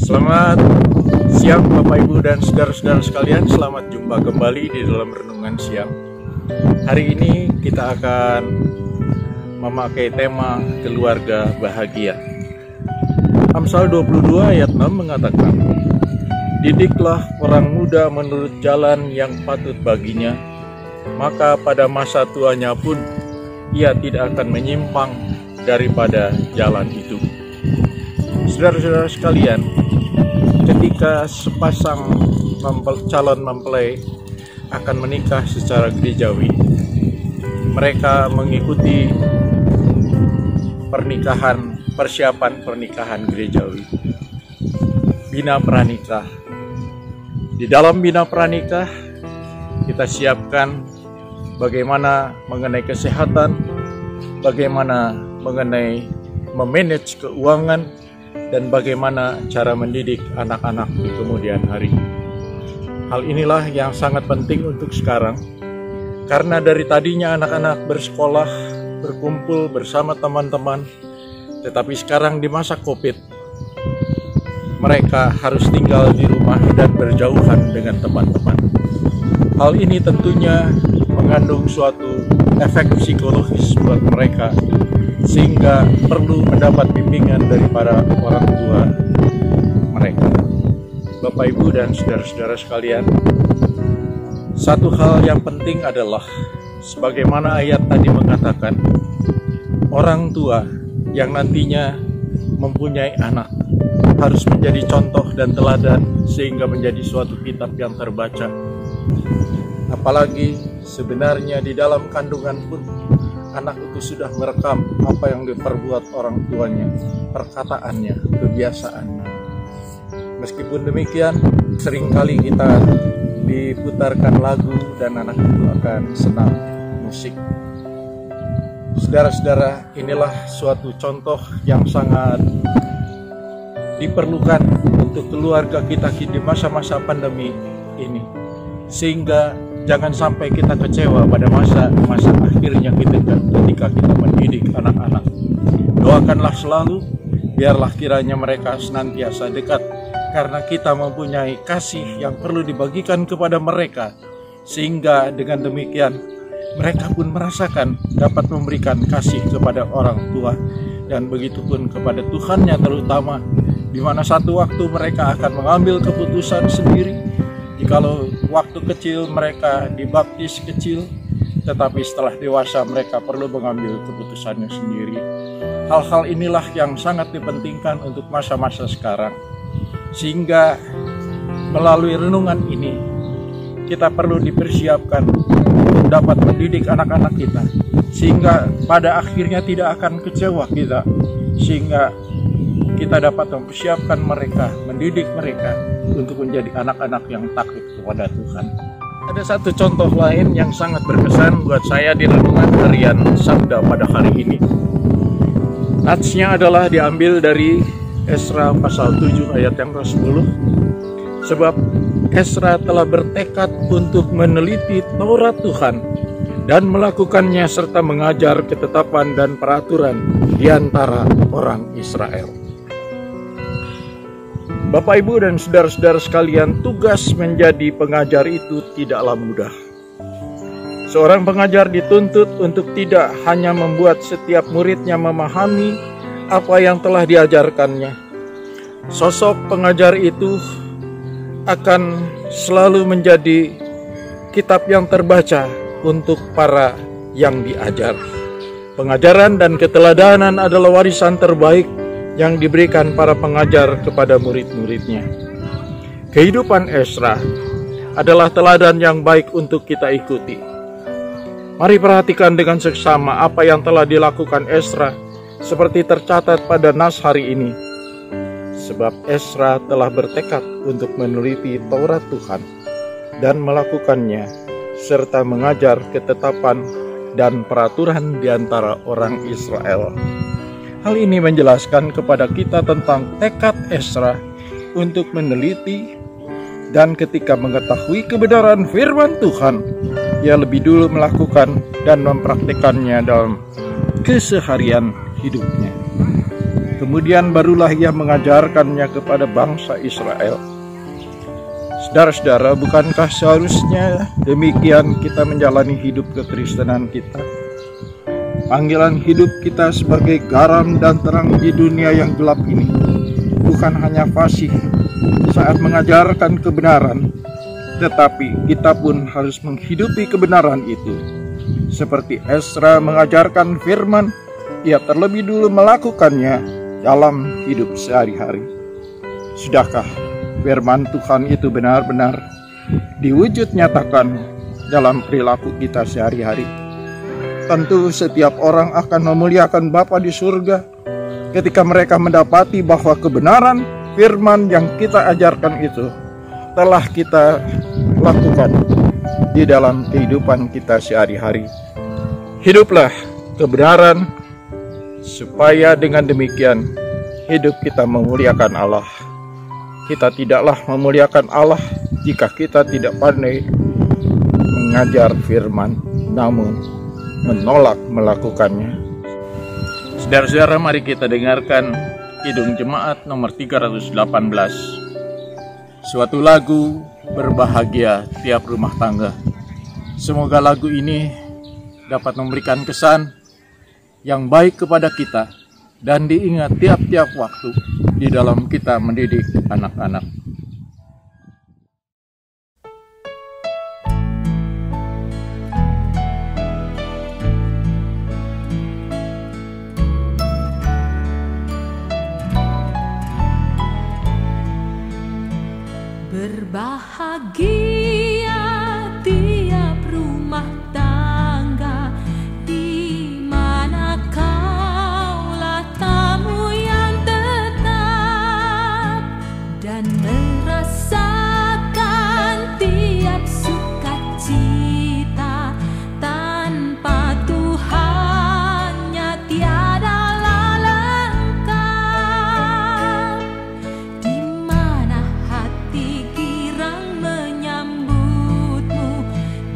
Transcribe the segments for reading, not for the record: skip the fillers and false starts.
Selamat siang Bapak Ibu dan saudara-saudara sekalian. Selamat jumpa kembali di dalam Renungan Siang. Hari ini kita akan memakai tema keluarga bahagia. Amsal 22 ayat 6 mengatakan, "Didiklah orang muda menurut jalan yang patut baginya, maka pada masa tuanya pun ia tidak akan menyimpang daripada jalan itu." Saudara-saudara sekalian, ketika sepasang calon mempelai akan menikah secara gerejawi, mereka mengikuti persiapan pernikahan gerejawi, bina pranikah. Di dalam bina pranikah kita siapkan bagaimana mengenai kesehatan, bagaimana mengenai memanage keuangan, dan bagaimana cara mendidik anak-anak di kemudian hari. Hal inilah yang sangat penting untuk sekarang, karena dari tadinya anak-anak bersekolah, berkumpul bersama teman-teman, tetapi sekarang di masa COVID, mereka harus tinggal di rumah dan berjauhan dengan teman-teman. Hal ini tentunya mengandung suatu efek psikologis buat mereka, sehingga perlu mendapat bimbingan daripada orang tua mereka. Bapak Ibu dan saudara-saudara sekalian, satu hal yang penting adalah sebagaimana ayat tadi mengatakan, orang tua yang nantinya mempunyai anak harus menjadi contoh dan teladan sehingga menjadi suatu kitab yang terbaca. Apalagi sebenarnya di dalam kandungan pun anak itu sudah merekam apa yang diperbuat orang tuanya, perkataannya, kebiasaannya. Meskipun demikian, seringkali kita diputarkan lagu dan anak itu akan senang musik. Saudara-saudara, inilah suatu contoh yang sangat diperlukan untuk keluarga kita di masa-masa pandemi ini, sehingga jangan sampai kita kecewa pada masa akhirnya ketika kita mendidik anak-anak. Doakanlah selalu, biarlah kiranya mereka senantiasa dekat, karena kita mempunyai kasih yang perlu dibagikan kepada mereka, sehingga dengan demikian mereka pun merasakan dapat memberikan kasih kepada orang tua, dan begitupun kepada Tuhannya terutama, di mana satu waktu mereka akan mengambil keputusan sendiri. Jikalau waktu kecil mereka dibaptis kecil, tetapi setelah dewasa mereka perlu mengambil keputusannya sendiri. Hal-hal inilah yang sangat dipentingkan untuk masa-masa sekarang. Sehingga melalui renungan ini, kita perlu dipersiapkan untuk dapat mendidik anak-anak kita, sehingga pada akhirnya tidak akan kecewa kita, sehingga kita dapat mempersiapkan mereka, mendidik mereka untuk menjadi anak-anak yang takut kepada Tuhan. Ada satu contoh lain yang sangat berkesan buat saya di renungan harian Sabda pada hari ini. Natsnya adalah diambil dari Esra pasal 7 ayat yang ke-10. Sebab Esra telah bertekad untuk meneliti Taurat Tuhan dan melakukannya serta mengajar ketetapan dan peraturan di antara orang Israel. Bapak, Ibu, dan saudara-saudara sekalian, tugas menjadi pengajar itu tidaklah mudah. Seorang pengajar dituntut untuk tidak hanya membuat setiap muridnya memahami apa yang telah diajarkannya. Sosok pengajar itu akan selalu menjadi kitab yang terbaca untuk para yang diajar. Pengajaran dan keteladanan adalah warisan terbaik yang diberikan para pengajar kepada murid-muridnya. Kehidupan Esra adalah teladan yang baik untuk kita ikuti. Mari perhatikan dengan seksama apa yang telah dilakukan Esra, seperti tercatat pada nas hari ini. Sebab Esra telah bertekad untuk meneliti Taurat Tuhan dan melakukannya, serta mengajar ketetapan dan peraturan di antara orang Israel. Hal ini menjelaskan kepada kita tentang tekad Esra untuk meneliti, dan ketika mengetahui kebenaran firman Tuhan, ia lebih dulu melakukan dan mempraktikannya dalam keseharian hidupnya. Kemudian barulah ia mengajarkannya kepada bangsa Israel. Saudara-saudara, bukankah seharusnya demikian kita menjalani hidup kekristenan kita? Panggilan hidup kita sebagai garam dan terang di dunia yang gelap ini bukan hanya fasih saat mengajarkan kebenaran, tetapi kita pun harus menghidupi kebenaran itu. Seperti Ezra mengajarkan firman, ia terlebih dulu melakukannya dalam hidup sehari-hari. Sudahkah firman Tuhan itu benar-benar diwujud nyatakan dalam perilaku kita sehari-hari? Tentu setiap orang akan memuliakan Bapa di surga ketika mereka mendapati bahwa kebenaran firman yang kita ajarkan itu telah kita lakukan di dalam kehidupan kita sehari-hari. Hiduplah kebenaran, supaya dengan demikian hidup kita memuliakan Allah. Kita tidaklah memuliakan Allah jika kita tidak pandai mengajar firman, namun menolak melakukannya. Saudara-saudara, mari kita dengarkan Kidung Jemaat nomor 318. Suatu lagu berbahagia tiap rumah tangga. Semoga lagu ini dapat memberikan kesan yang baik kepada kita dan diingat tiap-tiap waktu di dalam kita mendidik anak-anak. Berbahagia tiap rumah tangga, di mana kaulah tamu yang tetap, dan merasakan tiap sukacita. Tanpa Tuhannya tiadalah lengkap, di mana hati menyambutmu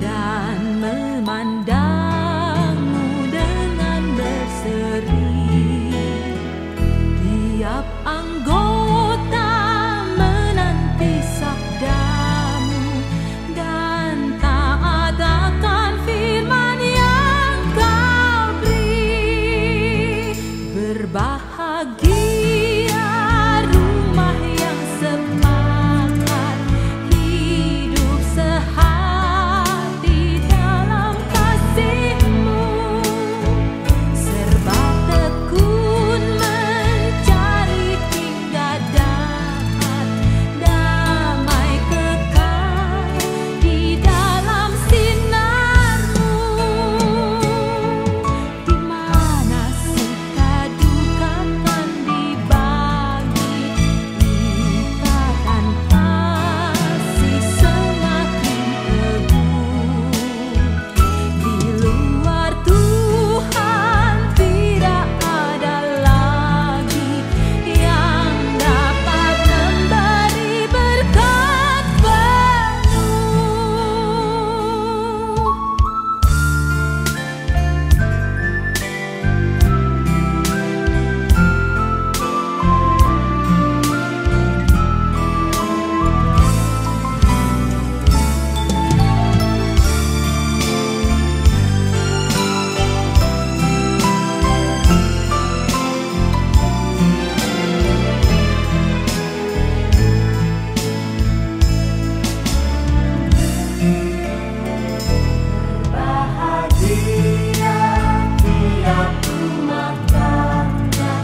dan memandangmu dengan berseri. Tiap anggota menanti sabdamu dan taat akan firman yang kau beri. Berbahagia rumah yang sepakat, hidup sehati dalam kasih-Mu, serba tekun mencari hingga dapat damai kekal di dalam sinar-Mu, di mana suka duka kan dibagi, ikatan kasih semakin teguh. Di luar Tuhan tidak ada lagi yang dapat memberi berkat penuh. Bahagia tiap rumah tangga,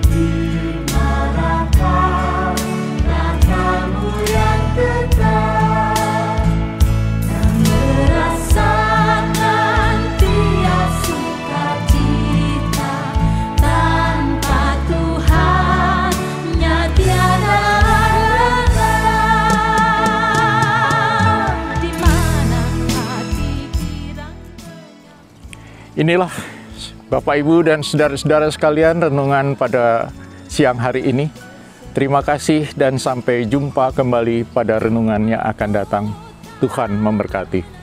di mana kaulah tamu yang tetap, dan merasakan tiap sukacita. Tanpa Tuhannya tiada lengkap, di mana hati kirang. Inilah Bapak, Ibu, dan saudara-saudara sekalian renungan pada siang hari ini. Terima kasih dan sampai jumpa kembali pada renungan yang akan datang. Tuhan memberkati.